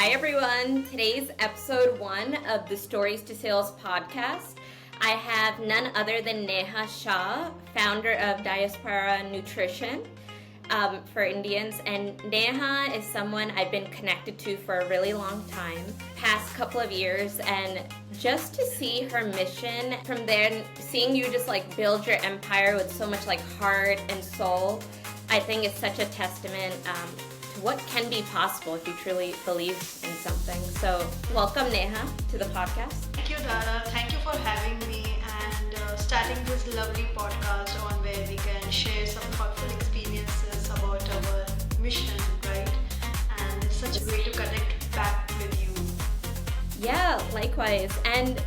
Hi everyone, today's episode 1 of the Stories to Sales podcast. I have none other than Neha Shah, founder of Diaspora Nutrition for Indians. And Neha is someone I've been connected to for a really long time, past couple of years. And just to see her mission from there, seeing you just like build your empire with so much like heart and soul, I think it's such a testament to what can be possible if you truly believe in something. So welcome Neha to the podcast. Thank you, Dhara. Thank you for having me and starting this lovely podcast on where we can share some thoughtful experiences about our mission, right? And it's such a way to connect back with you. Yeah, likewise. And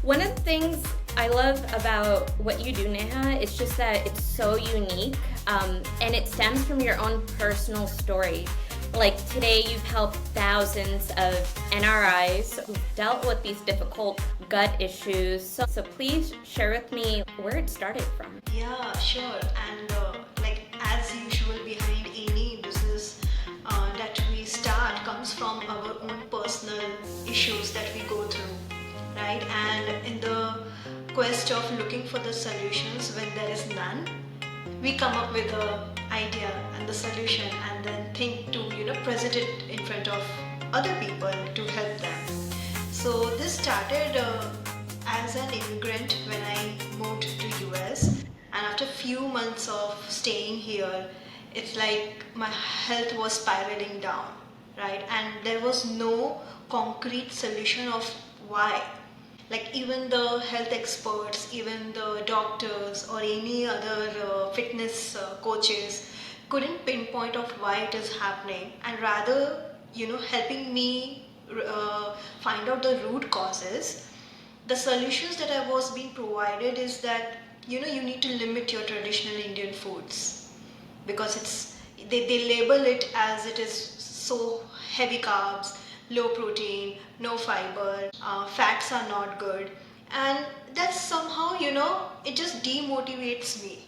one of the things I love about what you do, Neha, is just that it's so unique and it stems from your own personal story. Like today, you've helped thousands of NRIs who've dealt with these difficult gut issues. So please share with me where it started from. Yeah, sure. And as usual, behind any business that we start comes from our own personal issues that we go through, right? And in the quest of looking for the solutions when there is none, we come up with the idea and the solution and then think to present it in front of other people to help them. So this started as an immigrant when I moved to US, and after a few months of staying here, it's like my health was spiraling down, right? And there was no concrete solution of why. Like even the health experts, even the doctors or any other fitness coaches couldn't pinpoint of why it is happening, and rather helping me find out the root causes. The solutions that I was being provided is that you need to limit your traditional Indian foods because they label it as it is so heavy carbs, low protein, no fiber, fats are not good, and that somehow it just demotivates me,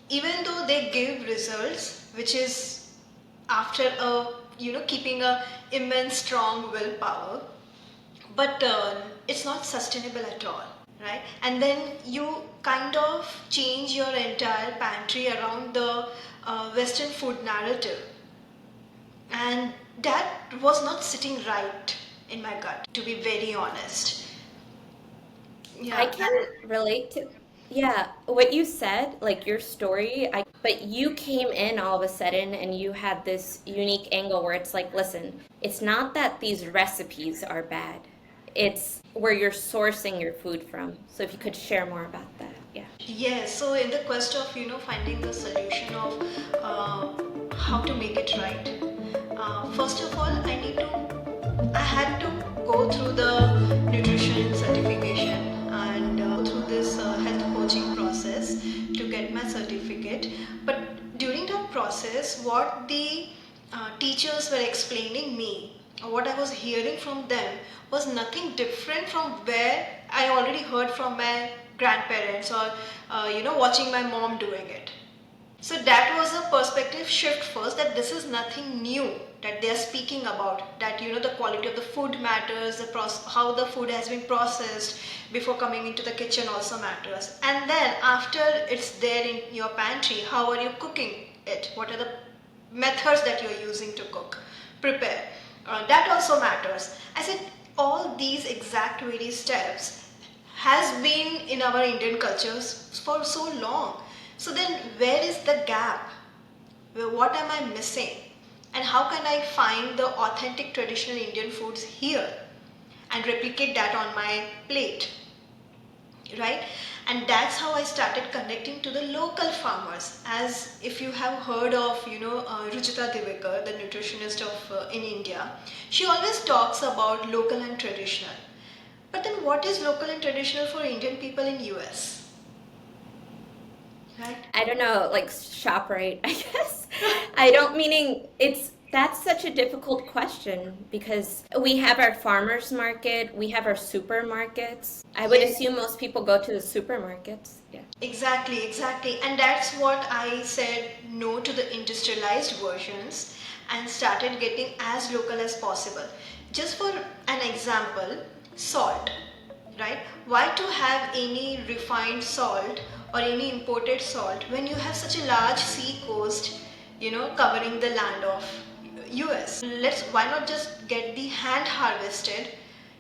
even though they give results, which is after keeping a immense strong willpower, but it's not sustainable at all, right? And then you kind of change your entire pantry around the Western food narrative, and that was not sitting right in my gut, to be very honest. I can relate to what you said, like your story, but you came in all of a sudden and you had this unique angle where it's like, listen, it's not that these recipes are bad. It's where you're sourcing your food from. So if you could share more about that. Yeah. Yes, so in the quest of finding the solution of how to make it right, first of all, I had to go through the nutrition certification and go through this health coaching process to get my certificate. But during that process, what the teachers were explaining me, or what I was hearing from them, was nothing different from where I already heard from my grandparents or watching my mom doing it. So that was a perspective shift first, that this is nothing new that they are speaking about, that the quality of the food matters, how the food has been processed before coming into the kitchen also matters. And then after it's there in your pantry, how are you cooking it? What are the methods that you're using to prepare? That also matters. I said all these exact very steps has been in our Indian cultures for so long. So then where is the gap? What am I missing? And how can I find the authentic traditional Indian foods here and replicate that on my plate, right? And that's how I started connecting to the local farmers. As if you have heard of, Ruchita Divekar, the nutritionist in India, she always talks about local and traditional. But then what is local and traditional for Indian people in US? Right? I don't know, like ShopRite, I guess. I don't meaning that's such a difficult question because we have our farmers market, we have our supermarkets. I would assume most people go to the supermarkets. Yeah. Exactly. And that's what I said no to the industrialized versions and started getting as local as possible. Just for an example, salt, right? Why to have any refined salt or any imported salt when you have such a large sea coast, covering the land of US? Why not just get the hand harvested,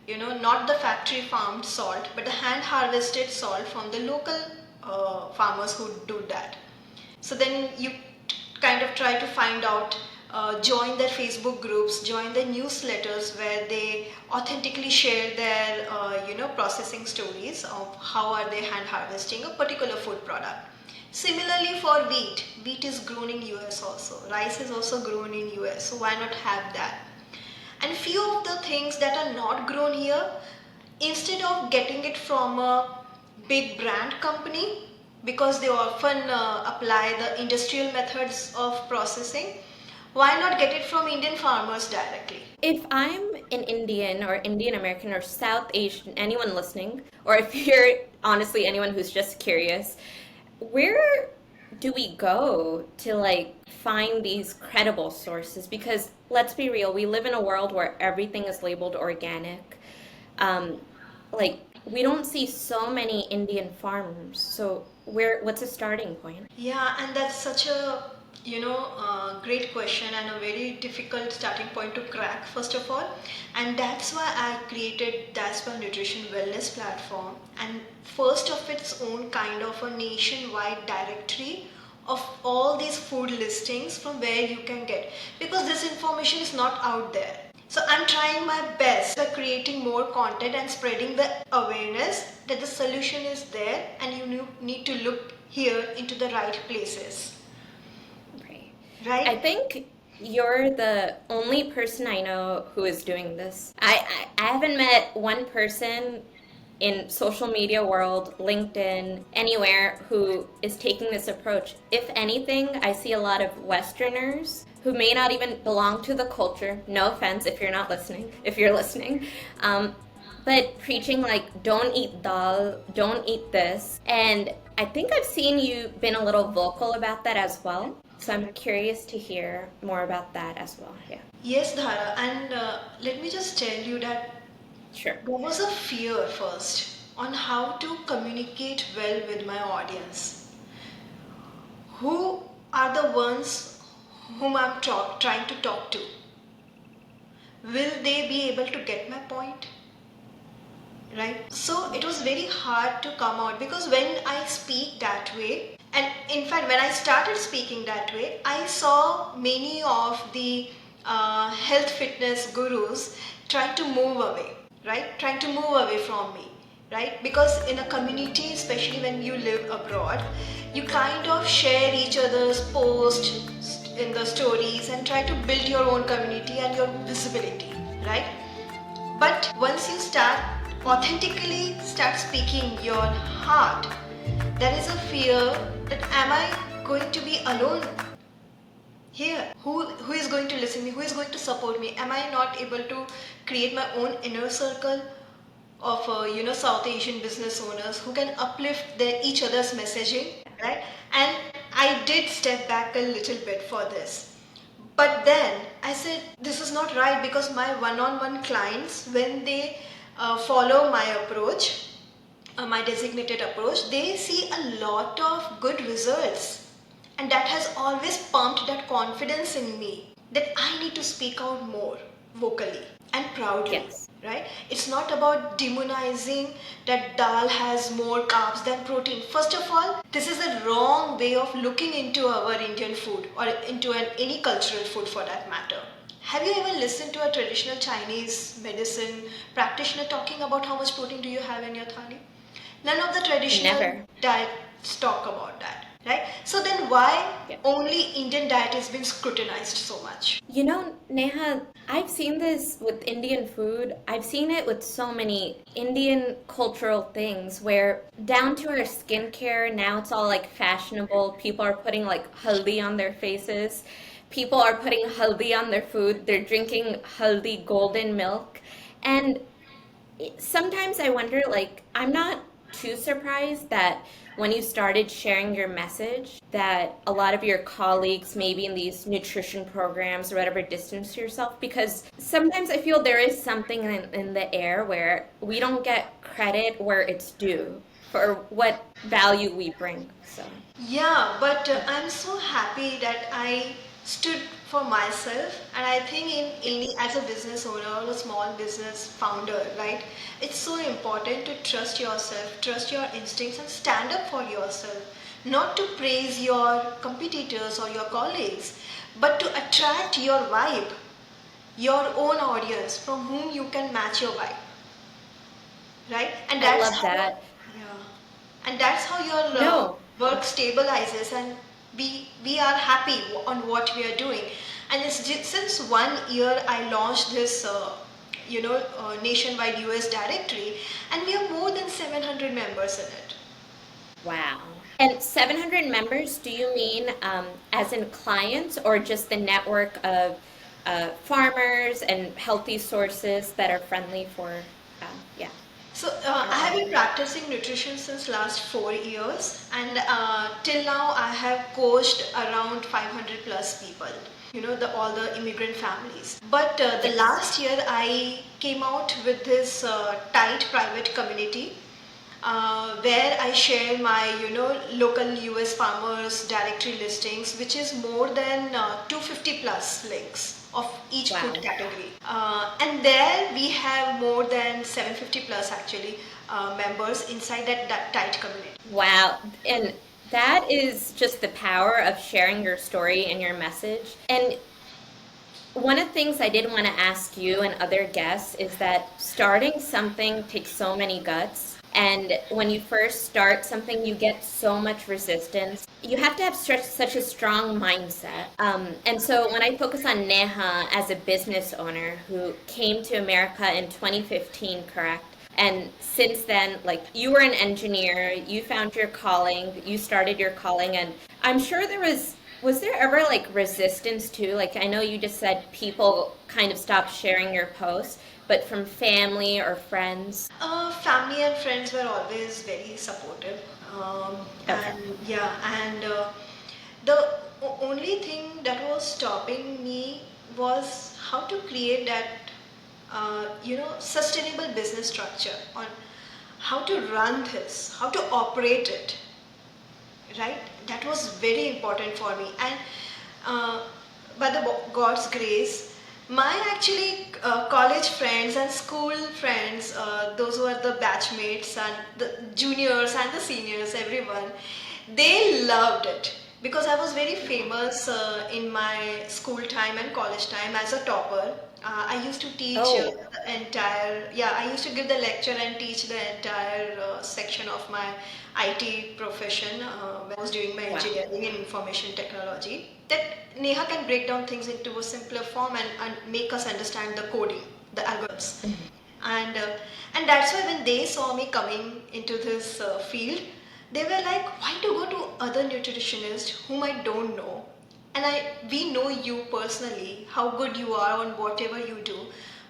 not the factory farmed salt, but the hand harvested salt from the local farmers who do that. So then you kind of try to find out, join their Facebook groups, join their newsletters where they authentically share their processing stories of how are they hand harvesting a particular food product. Similarly for wheat is grown in US also, rice is also grown in US, so why not have that? And few of the things that are not grown here, instead of getting it from a big brand company, because they often apply the industrial methods of processing, why not get it from Indian farmers directly? If I'm an Indian or Indian American or South Asian, anyone listening, or if you're honestly anyone who's just curious, where do we go to like find these credible sources? Because let's be real, we live in a world where everything is labeled organic. Like we don't see so many Indian farmers. So what's a starting point? Yeah, and that's such a great question and a very difficult starting point to crack, first of all. And that's why I created Diaspora Nutrition Wellness Platform, and first of its own kind of a nationwide directory of all these food listings from where you can get, because this information is not out there. So I'm trying my best by creating more content and spreading the awareness that the solution is there and you need to look here into the right places. Right? I think you're the only person I know who is doing this. I haven't met one person in social media world, LinkedIn, anywhere who is taking this approach. If anything, I see a lot of Westerners who may not even belong to the culture. No offense if you're not listening, if you're listening. But preaching like, don't eat dal, don't eat this. And I think I've seen you been a little vocal about that as well. So I'm curious to hear more about that as well. Yeah. Yes, Dhara. And let me just tell you that Sure. there was a fear first on how to communicate well with my audience. Who are the ones whom I'm trying to talk to? Will they be able to get my point? Right? So it was very hard to come out, because when I speak that way, and in fact when I started speaking that way, I saw many of the health fitness gurus trying to move away, right? Trying to move away from me, right? Because in a community, especially when you live abroad, you kind of share each other's posts in the stories and try to build your own community and your visibility, right? But once you authentically start speaking your heart, there is a fear that am I going to be alone here? Who is going to listen to me? Who is going to support me? Am I not able to create my own inner circle of South Asian business owners who can uplift each other's messaging, right? And I did step back a little bit for this. But then I said, this is not right, because my one-on-one clients, when they follow my approach, my designated approach, they see a lot of good results. And that has always pumped that confidence in me that I need to speak out more vocally and proudly. Yes. Right? It's not about demonizing that dal has more carbs than protein. First of all, this is a wrong way of looking into our Indian food, or into any cultural food for that matter. Have you ever listened to a traditional Chinese medicine practitioner talking about how much protein do you have in your thali? None of the traditional diets talk about that. Right? So then why only Indian diet has been scrutinized so much? You know, Neha, I've seen this with Indian food. I've seen it with so many Indian cultural things where down to our skincare, now it's all like fashionable. People are putting like haldi on their faces. People are putting haldi on their food. They're drinking haldi golden milk. And sometimes I wonder, like, I'm not too surprised that when you started sharing your message, that a lot of your colleagues, maybe in these nutrition programs or whatever, distance yourself? Because sometimes I feel there is something in the air where we don't get credit where it's due for what value we bring. So, Yeah, but I'm so happy that I stood for myself, and I think in any as a business owner or a small business founder, right? It's so important to trust yourself, trust your instincts, and stand up for yourself. Not to praise your competitors or your colleagues, but to attract your vibe, your own audience from whom you can match your vibe, right? And I that's love how, that. yeah, and that's how your No. work stabilizes, and we are happy on what we are doing. And since 1 year I launched this nationwide US directory, and we have more than 700 members in it. Wow. And 700 members, do you mean as in clients or just the network of farmers and healthy sources that are friendly for, yeah, So our I have been audience? practicing nutrition since last 4 years, and till now I have coached around 500 plus people. You know, all the immigrant families. But the Yes. last year I came out with this tight private community where I share my local US farmers directory listings, which is more than 250 plus links of each food Wow. category. And there we have more than 750 plus actually members inside that tight community. Wow. And that is just the power of sharing your story and your message. And one of the things I did want to ask you and other guests is that starting something takes so many guts. And when you first start something, you get so much resistance. You have to have such a strong mindset. And so when I focus on Neha as a business owner who came to America in 2015, correct? And since then, like you were an engineer, you found your calling, you started your calling, and I'm sure was there ever like resistance too? Like I know you just said people kind of stopped sharing your posts, but from family or friends? Family and friends were always very supportive. Okay. And yeah, and the only thing that was stopping me was how to create that, sustainable business structure on how to run this, how to operate it, right? That was very important for me. And uh, by the God's grace, my actually college friends and school friends, those who are the batchmates and the juniors and the seniors, everyone, they loved it because I was very famous in my school time and college time as a topper. I used to teach Oh, the entire, yeah, I used to give the lecture and teach the entire section of my IT profession when I was doing my wow. engineering and information technology. That Neha can break down things into a simpler form and make us understand the coding, the algorithms. Mhm. And that's why when they saw me coming into this field, they were like, why to go to other nutritionists whom I don't know, and we know you personally, how good you are on whatever you do.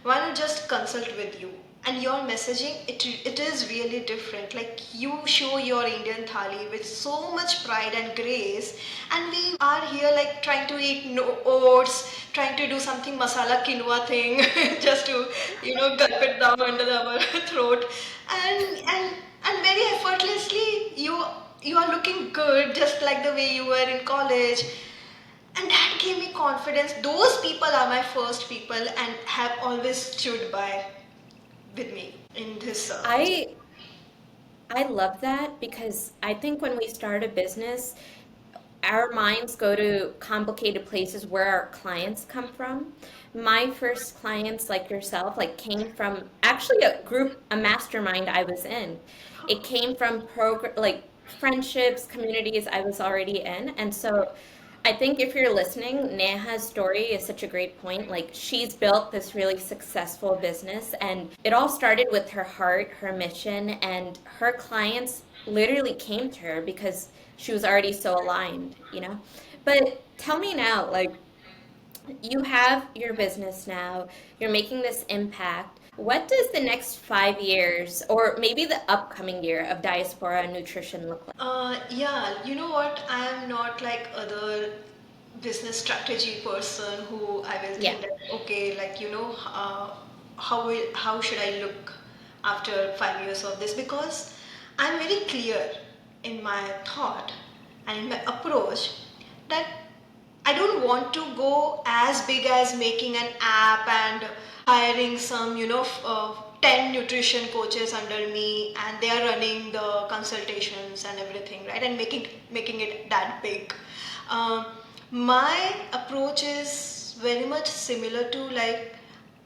Why not just consult with you? And your messaging, it is really different. Like you show your Indian thali with so much pride and grace, and we are here like trying to eat no oats, trying to do something masala quinoa thing, just to gulp it down under our throat, and very effortlessly you are looking good, just like the way you were in college, and that gave me confidence. Those people are my first people and have always stood by with me in this I I love that because I think when we start a business, our minds go to complicated places where our clients come from. My first clients, like yourself, like came from actually a group, a mastermind I was in. It came from like friendships, communities I was already in. And so I think if you're listening, Neha's story is such a great point. Like she's built this really successful business and it all started with her heart, her mission, and her clients literally came to her because she was already so aligned, you know? But tell me now, like, You have your business now, you're making this impact. What does the next 5 years, or maybe the upcoming year of Diaspora Nutrition look like? Yeah, you know what? I am not like other business strategy person who I will Yeah. think that okay, like how should I look after 5 years of this? Because I'm very clear in my thought and in my approach that I don't want to go as big as making an app and hiring some, 10 nutrition coaches under me and they are running the consultations and everything, right? And making it that big. Um, my approach is very much similar to like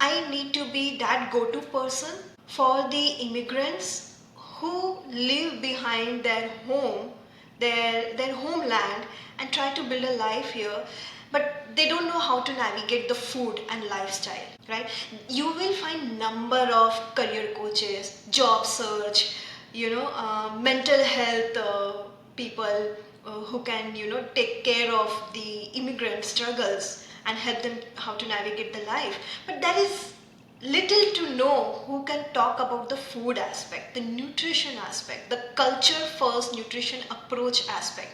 I need to be that go-to person for the immigrants who live behind their home, their homeland, and try to build a life here, but they don't know how to navigate the food and lifestyle, right? You will find number of career coaches, job search, mental health people who can take care of the immigrant struggles and help them how to navigate the life, but there is little to know who can talk about the food aspect, the nutrition aspect, the culture first nutrition approach aspect.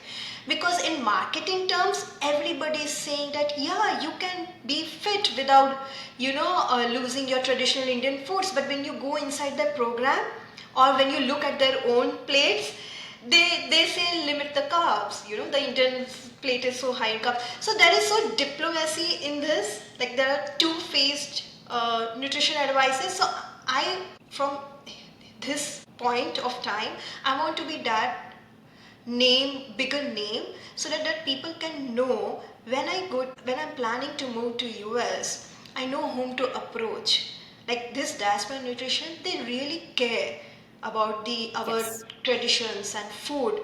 Because in marketing terms, everybody is saying that yeah, you can be fit without losing your traditional Indian foods. But when you go inside the program or when you look at their own plates, they say limit the carbs. The Indian plate is so high in carbs. So there is so diplomacy in this. Like there are two-faced nutrition advices. So I, from this point of time, I want to be that bigger name, so that people can know when I'm planning to move to US, I know whom to approach. Like this Diaspora Nutrition, they really care about the our Yes. traditions and food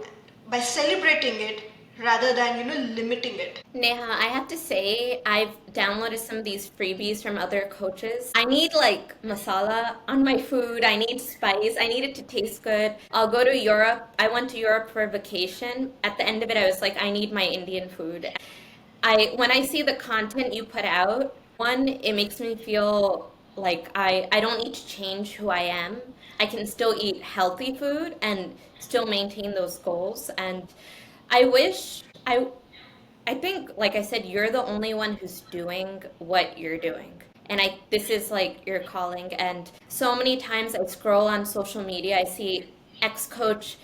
by celebrating it rather than limiting it. Neha, I have to say, I've downloaded some of these freebies from other coaches. I need like masala on my food. I need spice. I need it to taste good. I'll go to Europe. I went to Europe for a vacation. At the end of it, I was like, I need my Indian food. When I see the content you put out, one, it makes me feel like I don't need to change who I am. I can still eat healthy food and still maintain those goals. And I wish I think, like I said, you're the only one who's doing what you're doing. And this is like your calling. And so many times I scroll on social media, I see ex-coach.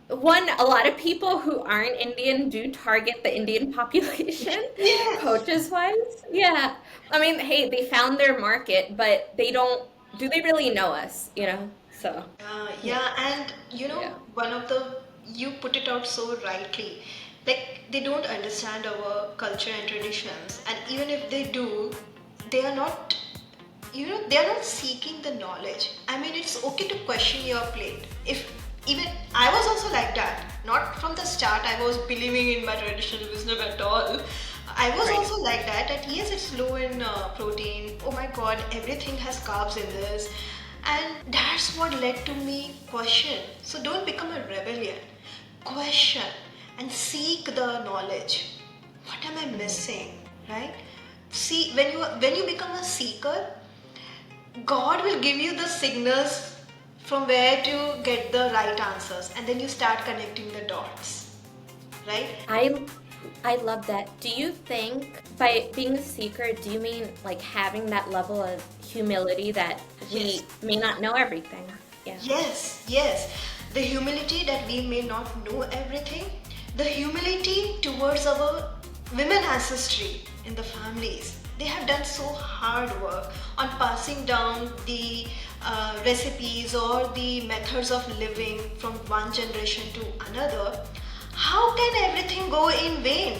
One, a lot of people who aren't Indian do target the Indian population, Yes. coaches wise. Yeah. I mean, hey, they found their market, but do they really know us, So, yeah. Yeah, and Yeah. one of the you put it out so rightly. Like they don't understand our culture and traditions, and even if they do, they are not, they are not seeking the knowledge. I mean, it's okay to question your plate. If even I was also like that, not from the start. I was believing in my traditional wisdom at all. I was Right. also like that. That yes, it's low in protein. Oh my God, everything has carbs in this, and that's what led to me question. So don't become a rebellion. Question and seek the knowledge. What am I missing? Right? See, when you become a seeker, God will give you the signals from where to get the right answers, and then you start connecting the dots, right? I I love that. Do you think by being a seeker, do you mean like having that level of humility that Yes. we may not know everything? Yeah. Yes, yes. The humility that we may not know everything, the humility towards our women ancestry in the families. They have done so hard work on passing down the recipes or the methods of living from one generation to another. How can everything go in vain?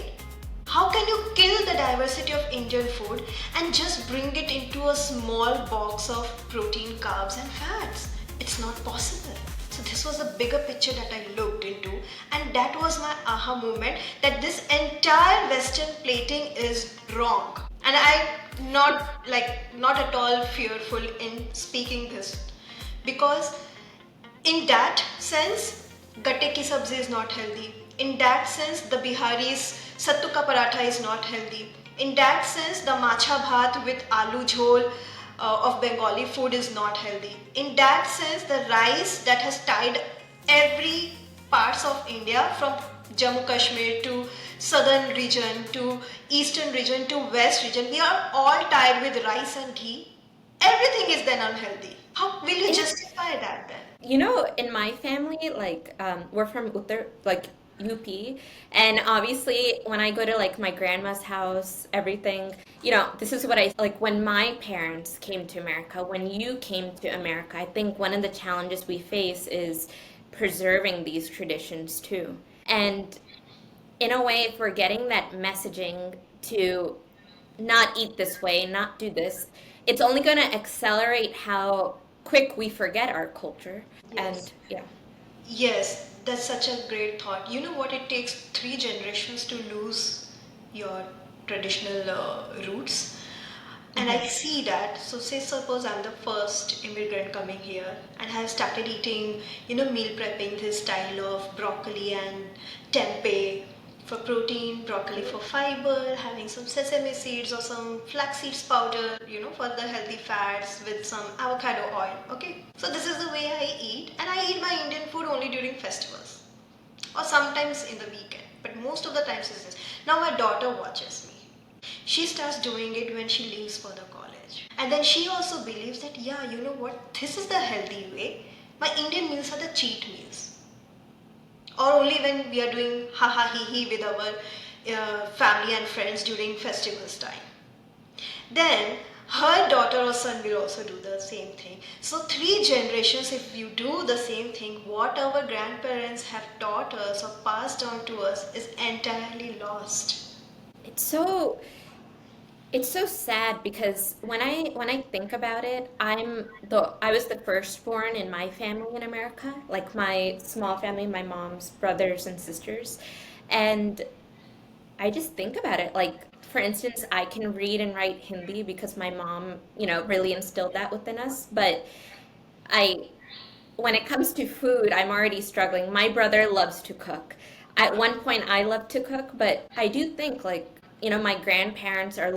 How can you kill the diversity of Indian food and just bring it into a small box of protein, carbs, and fats? It's not possible. So, this was the bigger picture that I looked into, and that was my aha moment that this entire Western plating is wrong. And I'm not at all fearful in speaking this, because in that sense, gatte ki sabzi is not healthy. In that sense, the Bihari's sattu ka paratha is not healthy. In that sense, the macha bhat with aloo jhol of Bengali food is not healthy. In that sense, the rice that has tied every parts of India from Jammu Kashmir to southern region to eastern region to west region, we are all tied with rice and ghee. Everything is then unhealthy. How will you justify that then? In my family, like, we're from Uttar, like UP, and obviously when I go to like my grandma's house, everything, this is what I like when my parents came to America, when you came to America, I think one of the challenges we face is preserving these traditions too. And in a way, if we're getting that messaging to not eat this way, not do this, it's only going to accelerate how quick we forget our culture. Yes. And yeah. Yes, that's such a great thought. You know what? It takes 3 generations to lose your traditional roots. And I Hmm. see that. So, say, suppose I'm the first immigrant coming here and have started eating, meal prepping this style of broccoli and tempeh for protein, broccoli for fiber, having some sesame seeds or some flax seeds powder, for the healthy fats with some avocado oil. Okay, so this is the way I eat, and I eat my Indian food only during festivals or sometimes in the weekend, but most of the times is this. Now my daughter watches me. She starts doing it when she leaves for the college, and then she also believes that, yeah, you know what, this is the healthy way. My Indian meals are the cheat meals, or only when we are doing ha ha he he with our family and friends during festivals time. Then her daughter or son will also do the same thing. So 3 generations, if you do the same thing, what our grandparents have taught us or passed on to us is entirely lost. It's so it's so sad because when I think about it, I was the firstborn in my family in America, like my small family, my mom's brothers and sisters. And I just think about it. Like, for instance, I can read and write Hindi because my mom, really instilled that within us. But I, when it comes to food, I'm already struggling. My brother loves to cook. At one point, I loved to cook, but I do think like, my grandparents are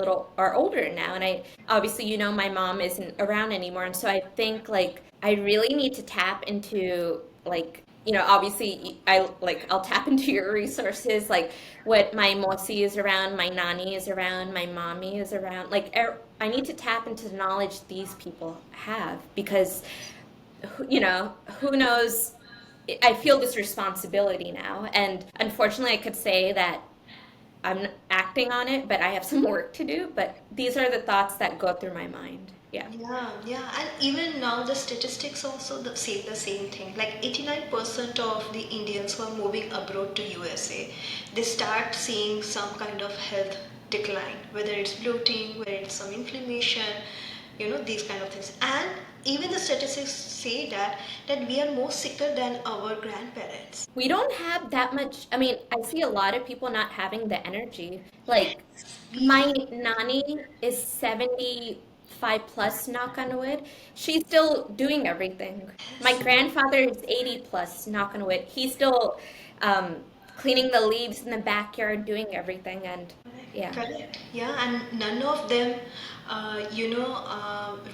older now, and I obviously, my mom isn't around anymore, and so I think like I really need to tap into like, obviously I'll tap into your resources, like what my mosi is around, my nani is around, my mommy is around. Like I need to tap into the knowledge these people have because who knows? I feel this responsibility now. And unfortunately, I could say that I'm acting on it, but I have some work to do. But these are the thoughts that go through my mind. Yeah. Yeah, yeah, and even now the statistics also say the same thing. Like 89% of the Indians who are moving abroad to USA, they start seeing some kind of health decline, whether it's bloating, whether it's some inflammation, these kind of things. And even the statistics say that we are more sicker than our grandparents. We don't have that much. I mean, I see a lot of people not having the energy. Yes, Like, we my have. nani is 75 plus, knock on wood. She's still doing everything. My Yes. grandfather is 80 plus, knock on wood. He's still um, cleaning the leaves in the backyard, doing everything. And yeah. Correct. Yeah, and none of them,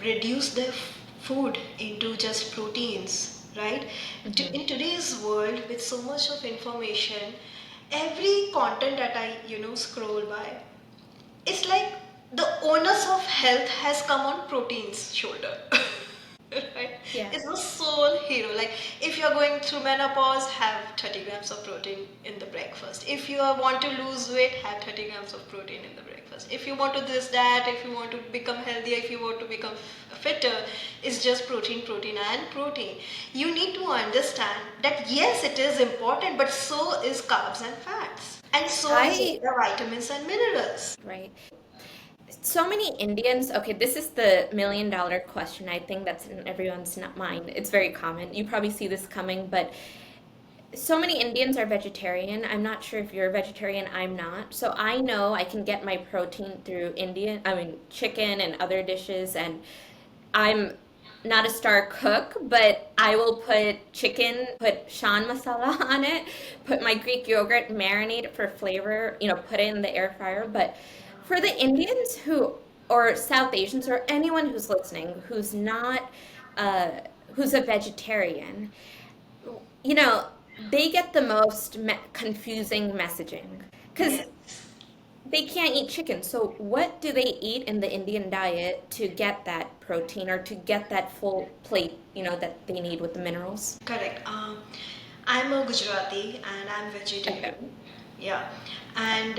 reduce their food into just proteins, right? Hmm. In today's world, with so much of information, every content that I, scroll by, it's like the onus of health has come on protein's shoulder. Right? Yeah. It's the sole hero. Like if you're going through menopause, have 30 grams of protein in the breakfast. If you want to lose weight, have 30 grams of protein in the breakfast. If you want to this, that, if you want to become healthier, if you want to become fitter, it's just protein, protein, and protein. You need to understand that yes, it is important, but so is carbs and fats. And so is I, the vitamins and minerals. right. So many Indians, okay, this is the $1 million question. I think that's in everyone's mind. It's very common. You probably see this coming, but so many Indians are vegetarian. I'm not sure if you're a vegetarian. I'm not. So I know I can get my protein through chicken and other dishes. And I'm not a star cook, but I will put chicken, put shan masala on it, put my Greek yogurt, marinate it for flavor, put it in the air fryer. But For the Indians or South Asians, or anyone who's listening who's not, uh, who's a vegetarian, you know, they get the most confusing messaging because Yes. they can't eat chicken. So, what do they eat in the Indian diet to get that protein or to get that full plate, that they need with the minerals? Correct. I'm a Gujarati and I'm Okay. vegetarian. Yeah. And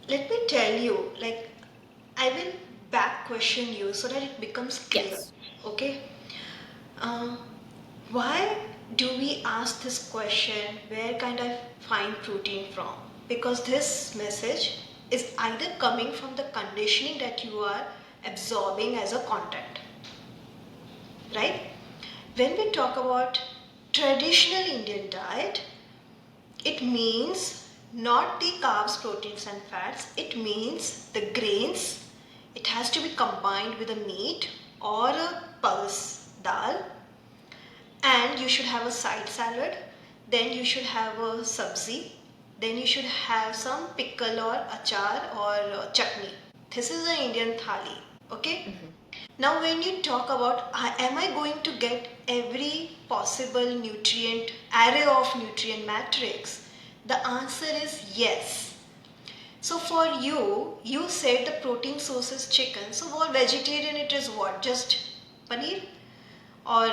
let me tell you, like, I will back question you so that it becomes clear. Yes. Okay? Um, why do we ask this question, where can I find protein from? Because this message is either coming from the conditioning that you are absorbing as a content, right? When we talk about traditional Indian diet, it means not the carbs, proteins, and fats, it means the grains. It has to be combined with a meat or a pulse dal, and you should have a side salad, then you should have a sabzi, then you should have some pickle or achar or chutney. This is an Indian thali, okay? Now when you talk about am I going to get every possible nutrient array of nutrient matrix, the answer is yes. So for you said the protein source is chicken. So for vegetarian it is what? Just paneer or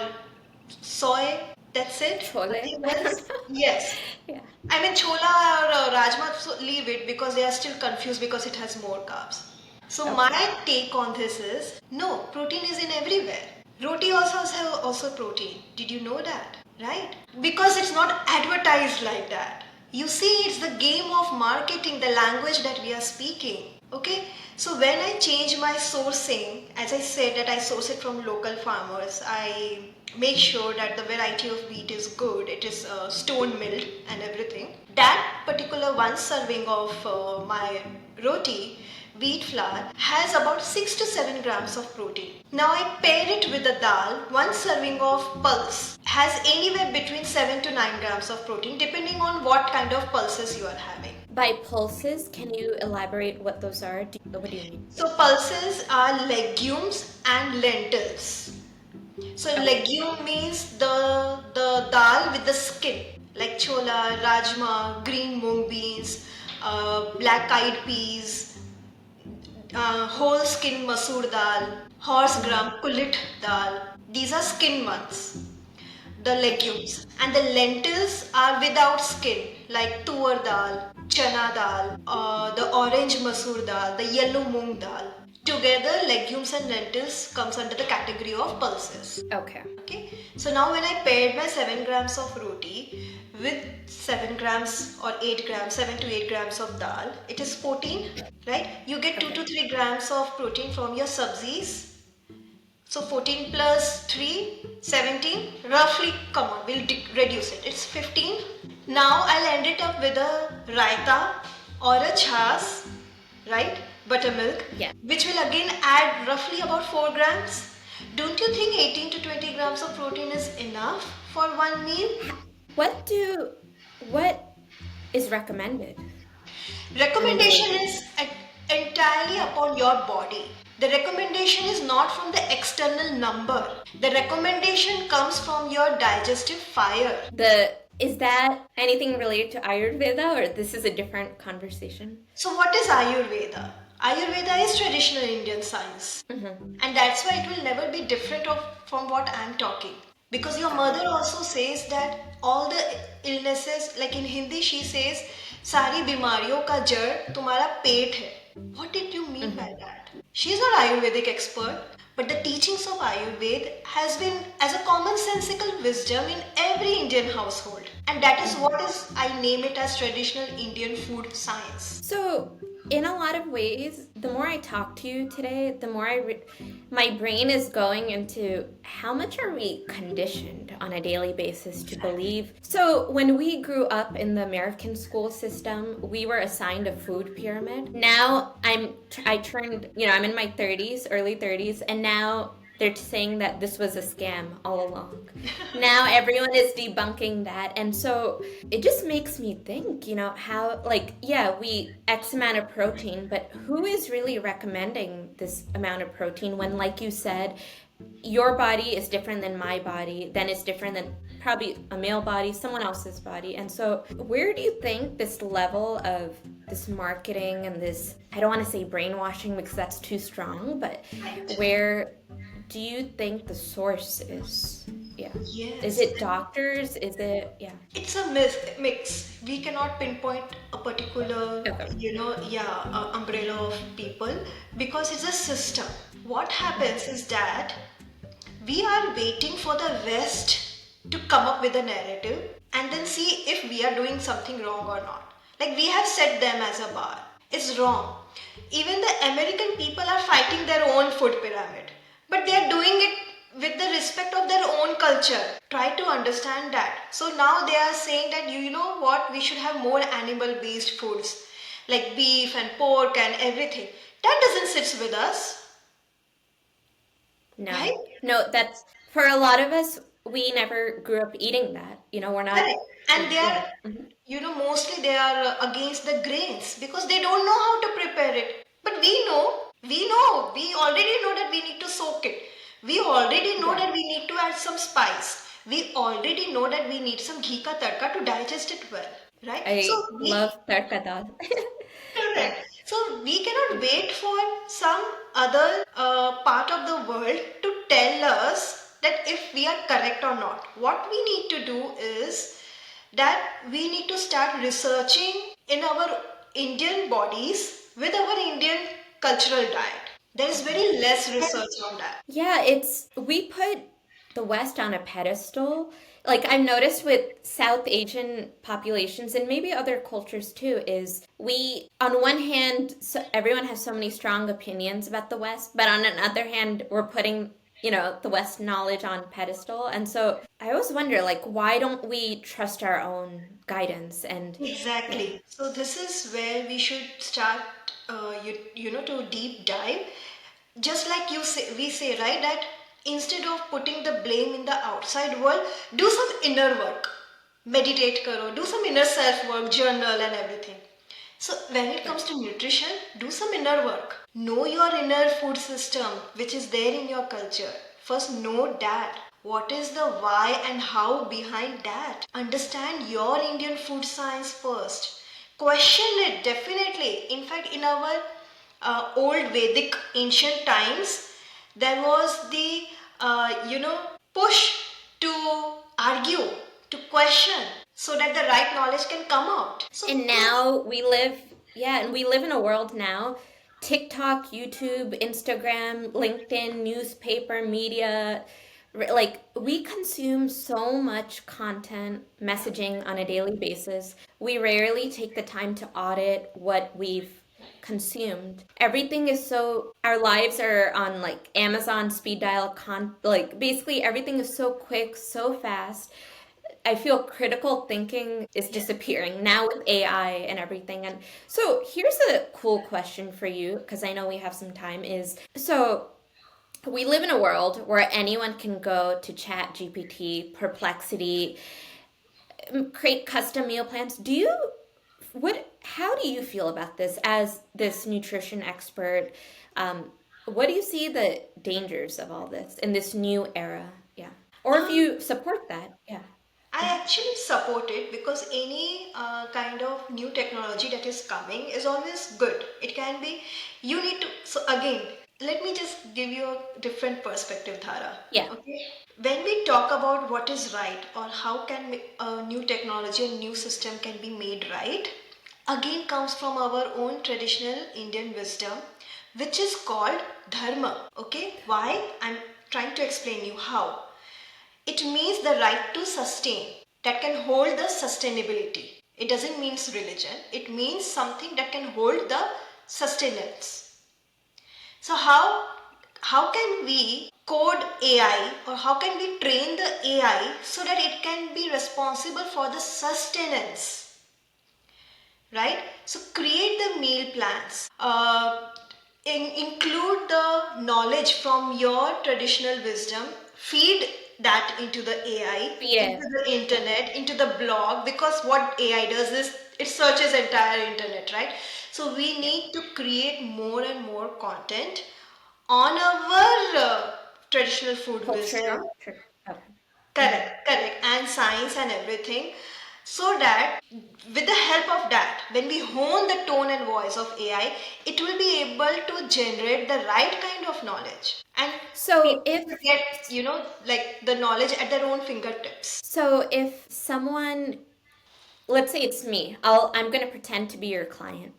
soy? That's it? Chole. Nothing I else? don't know. Yes. Yeah. I mean chola or rajma, so leave it because they are still confused because it has more carbs. So my Okay. take on this is no, protein is in everywhere. Roti also has also protein. Did you know that? Right? Because it's not advertised like that. You see, it's the game of marketing, the language that we are speaking. Okay? So when I change my sourcing, as I said that I source it from local farmers, I make sure that the variety of wheat is good, it is stone milled and everything. That particular one serving of my roti wheat flour has about 6 to 7 grams of protein. Now I pair it with a dal, one serving of pulse has anywhere between 7 to 9 grams of protein depending on what kind of pulses you are having. By pulses, can you elaborate what those are? What do you mean? So pulses are legumes and lentils. So Okay. legume means the dal with the skin, like chola, rajma, green mung beans, black eyed peas, whole skin masoor dal, horse gram kulit dal. These are skin ones, the legumes. And the lentils are without skin, like tur dal, chana dal, the orange masoor dal, the yellow mung dal. Together, legumes and lentils comes under the category of pulses. Okay. Okay, so now when I paired my 7 grams of roti with 7 grams or 8 grams, 7 to 8 grams of dal, it is 14, right? You get 2 Okay. to 3 grams of protein from your sabzis. So 14 plus 3, 17, roughly, come on, we'll reduce it. It's 15. Now I'll end it up with a raita or a chas, right? Buttermilk, Yeah. which will again add roughly about 4 grams. Don't you think 18 to 20 grams of protein is enough for one meal? What do what is recommended on a daily Recommendation basis? is entirely upon your body. The recommendation is not from the external number. The recommendation comes from your digestive fire. Is that anything related to Ayurveda, or this is a different conversation? So, what is Ayurveda? Ayurveda is traditional Indian science, and that's why it will never be different from what I'm talking. Because your Got it. mother also says that all the illnesses, like in Hindi, she says, "सारी बीमारियों का जड़ तुम्हारा पेट है." What did you mean by that? She's not Ayurvedic expert, but the teachings of Ayurveda has been as a commonsensical wisdom in every Indian household, and that is what is I name it as traditional Indian food science. So, in a lot of ways, the more I talk to you today, the more my brain is going into how much are we conditioned on a daily basis to believe. So, when we grew up in the American school system, we were assigned a food pyramid. Now I turned, I'm in my 30s, early 30s, and now they're saying that this was a scam all along. Now everyone is debunking that. And so it just makes me think, how, like, yeah, we X amount of protein, but who is really recommending this amount of protein when, like you said, your body is different than my body, then it's different than probably a male body, someone else's body. And so, where do you think this level of this marketing and this, I don't want to say brainwashing because that's too strong, but Right. where do you think the source is? Yeah. Is Yes. it doctors? Is it, yeah. It's a mix. We cannot pinpoint a particular, Okay. umbrella of people because it's a system. What happens is that we are waiting for the West to come up with a narrative and then see if we are doing something wrong or not. Like we have set them as a bar. It's wrong. Even the American people are fighting their own food pyramid, but they are doing it with the respect of their own culture. Try to understand that. So now they are saying that you know what, we should have more animal based foods like beef and pork and everything. That doesn't sit with us, No. right? No, that's for a lot of us, we never grew up eating that. We're not, Correct. And they yeah. are, mostly they are against the grains because they don't know how to prepare it. But we already know that we need to soak it. We already know Yeah. that we need to add some spice. We already know that we need some ghee ka tadka to digest it well, right? So I we love tadka dal. Yeah. Correct. So we cannot wait for some other part of the world to tell us that if we are correct or not. What we need to do is that we need to start researching in our Indian bodies with our Indian cultural diet. There is very less research on that. Yeah, we put the West on a pedestal. Like I've noticed with South Asian populations and maybe other cultures too, is we, on one hand, everyone has so many strong opinions about the West, but on another hand, we're putting, the West knowledge on pedestal. And so I always wonder, like, why don't we trust our own guidance? And yeah. Exactly. So this is where we should start, to deep dive. Just like we say, right, that instead of putting the blame in the outside world, do some inner work. Meditate karo, do some inner self work, journal and everything. So when it comes to nutrition, do some inner work. Know your inner food system, which is there in your culture. First, know that. What is the why and how behind that? Understand your Indian food science first. Question it definitely. In fact, in our old Vedic ancient times, there was the push to argue, to question, so that the right knowledge can come out. So And now we live in a world now. TikTok, YouTube, Instagram, LinkedIn, newspaper, media, like we consume so much content, messaging on a daily basis. We rarely take the time to audit what we've consumed. Everything is so, our lives are on like Amazon speed dial like basically everything is so quick, so fast. I feel critical thinking is disappearing now with AI and everything. And so here's a cool question for you, because I know we have some time, is so we live in a world where anyone can go to Chat GPT, Perplexity, create custom meal plans. How do you feel about this as this nutrition expert? What do you see the dangers of all this in this new era? Yeah. Or if um, you support that. Yeah. I actually support it because any kind of new technology that is coming is always good. It can be, you need to, so again, let me just give you a different perspective, Dhara. Yeah. Okay. When we talk about what is right or how can a new technology and new system can be made right, again comes from our own traditional Indian wisdom, which is called dharma. Okay. Why? I'm trying to explain you how. It means the right to sustain that can hold the sustainability. It doesn't mean religion. It means something that can hold the sustenance. So how can we code AI or how can we train the AI so that it can be responsible for the sustenance, right? So create the meal plans. include the knowledge from your traditional wisdom, feed that into the AI, into Yeah. the internet, into the blog, because what AI does is it searches entire internet, right? So we Yeah. need to create more and more content on our traditional food wisdom. Culture. Okay. Hmm. Correct, correct, and science and everything, so that with the help of that, when we hone the tone and voice of AI, it will be able to generate the right kind of knowledge, and So people if will get, like the knowledge at their own fingertips. if someone, let's say it's me, I'm gonna pretend to be your client.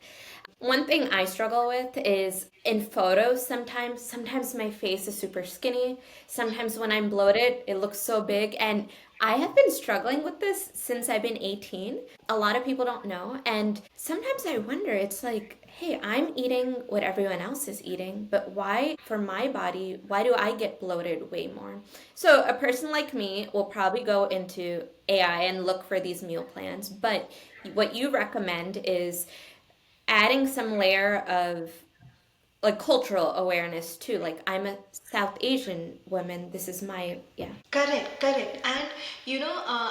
One thing I struggle with is in photos sometimes my face is super skinny. Sometimes when I'm bloated, it looks so big. And I have been struggling with this since I've been 18. A lot of people don't know. And sometimes I wonder, it's like, hey, I'm eating what everyone else is eating, but why, for my body, why do I get bloated way more? So a person like me will probably go into AI and look for these meal plans. But what you recommend is adding some layer of like cultural awareness too. Like I'm a South Asian woman. This is my yeah. Correct, correct. And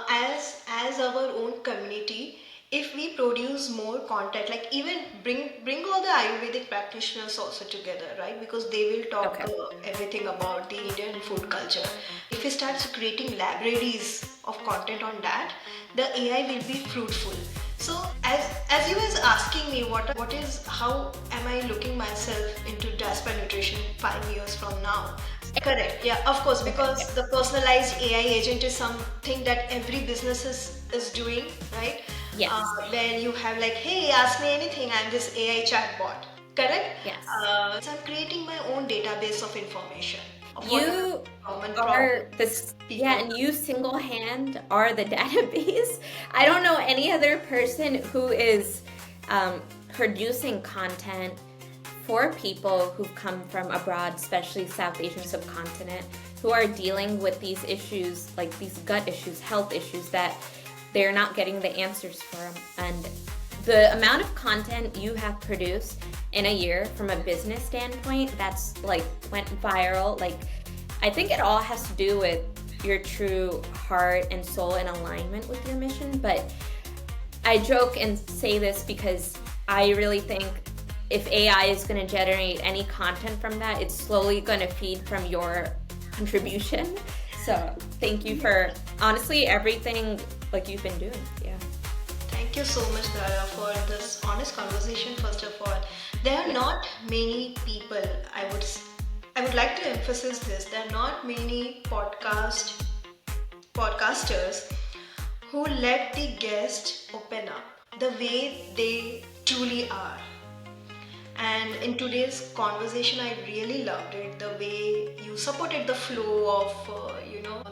as our own community, if we produce more content, like even bring all the Ayurvedic practitioners also together, right? Because they will talk Okay. everything about the Indian food culture. If we start creating libraries of content on that, the AI will be fruitful. So as you was asking me, what is how am I looking myself into Diaspora Nutrition 5 years from now? Correct. Yeah, of course, Okay. because Yeah. the personalized AI agent is something that every business is doing, right? Yes. Where you have like, hey, ask me anything. I'm this AI chatbot. Correct. Yes. So I'm creating my own database of information of whatever You common are problems this, yeah, people. and you single hand are the database. I don't know any other person who is producing content for people who've come from abroad, especially South Asian subcontinent, who are dealing with these issues, like these gut issues, health issues that they're not getting the answers from. And the amount of content you have produced in a year from a business standpoint that's like went viral, like I think it all has to do with your true heart and soul in alignment with your mission. But I joke and say this because I really think if AI is going to generate any content from that, it's slowly going to feed from your contribution. So thank you for honestly everything like you've been doing. Yeah. Thank you so much, Dhara, for this honest conversation. First of all, there are Yeah. not many people. I would like to emphasize this. There are not many podcasters who let the guest open up the way they truly are. And in today's conversation, I really loved it. The way you supported the flow of,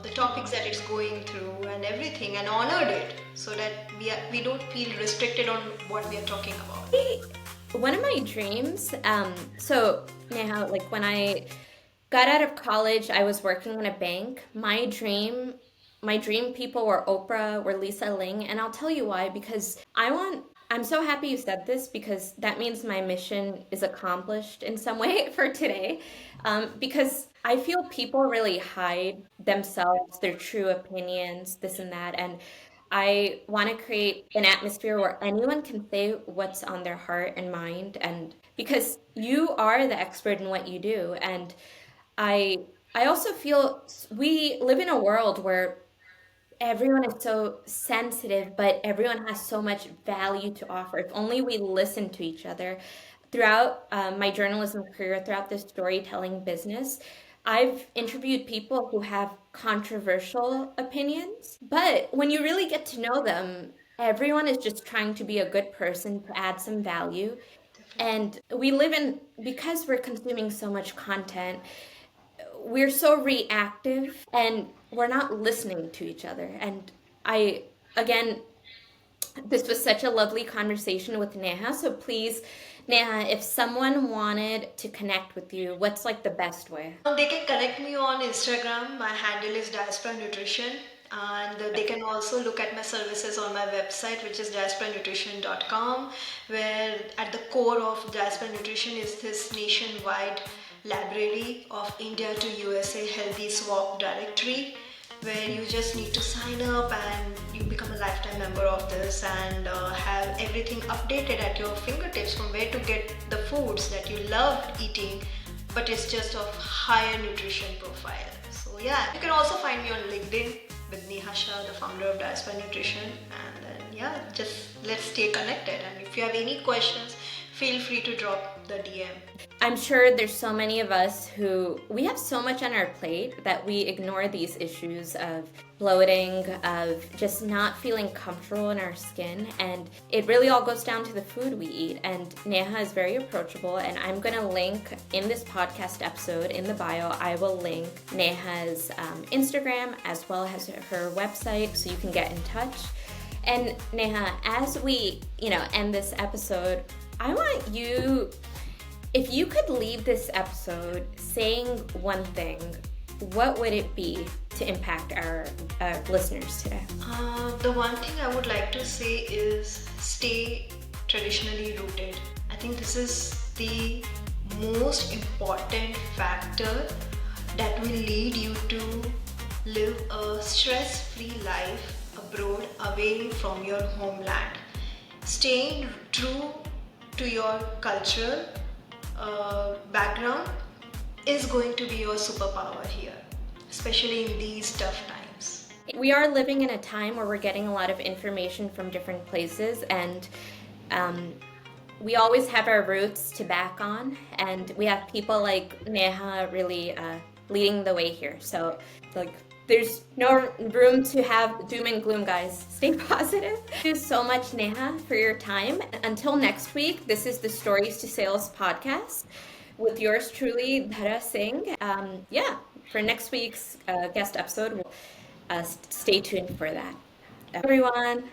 the topics that it's going through and everything, and honored it, so that we don't feel restricted on what we are talking about. One of my dreams, so Neha, like when I got out of college, I was working in a bank. My dream people were Oprah, were Lisa Ling, and I'll tell you why, because I'm so happy you said this because that means my mission is accomplished in some way for today. Because I feel people really hide themselves, their true opinions, this and that, and I want to create an atmosphere where anyone can say what's on their heart and mind, and because you are the expert in what you do, and I I also feel we live in a world where everyone is so sensitive, but everyone has so much value to offer. If only we listen to each other. Throughout my journalism career, throughout this storytelling business, I've interviewed people who have controversial opinions, but when you really get to know them, everyone is just trying to be a good person to add some value. Definitely. And we live in, because we're consuming so much content, we're so reactive and we're not listening to each other. And again, this was such a lovely conversation with Neha. So please, Neha, if someone wanted to connect with you, what's like the best way? They can connect me on Instagram. My handle is Diaspora Nutrition. And they can also look at my services on my website, which is diasporanutrition.com, where at the core of Diaspora Nutrition is this nationwide library of India to USA Healthy Swap directory, where you just need to sign up and you become a lifetime member of this and have everything updated at your fingertips from where to get the foods that you love eating, but it's just of higher nutrition profile. So yeah, you can also find me on LinkedIn with Neha Shah, the founder of Diaspora Nutrition, and then yeah, just let's stay connected. And if you have any questions, feel free to drop the DM. I'm sure there's so many of us who we have so much on our plate that we ignore these issues of bloating, of just not feeling comfortable in our skin, and it really all goes down to the food we eat. And Neha is very approachable, and I'm going to link in this podcast episode in the bio, I will link Neha's Instagram as well as her website so you can get in touch. And Neha, as we end this episode, I want you, if you could leave this episode saying one thing, what would it be to impact our listeners today? The one thing I would like to say is stay traditionally rooted. I think this is the most important factor that will lead you to live a stress-free life abroad, away from your homeland. Staying true to your cultural background is going to be your superpower here, especially in these tough times. We are living in a time where we're getting a lot of information from different places, and we always have our roots to back on, and we have people like Neha really leading the way here. So there's no room to have doom and gloom, guys. Stay positive. Thank you so much, Neha, for your time. Until next week, this is the Stories to Sales podcast with yours truly, Dhara Singh. For next week's guest episode, stay tuned for that. Everyone.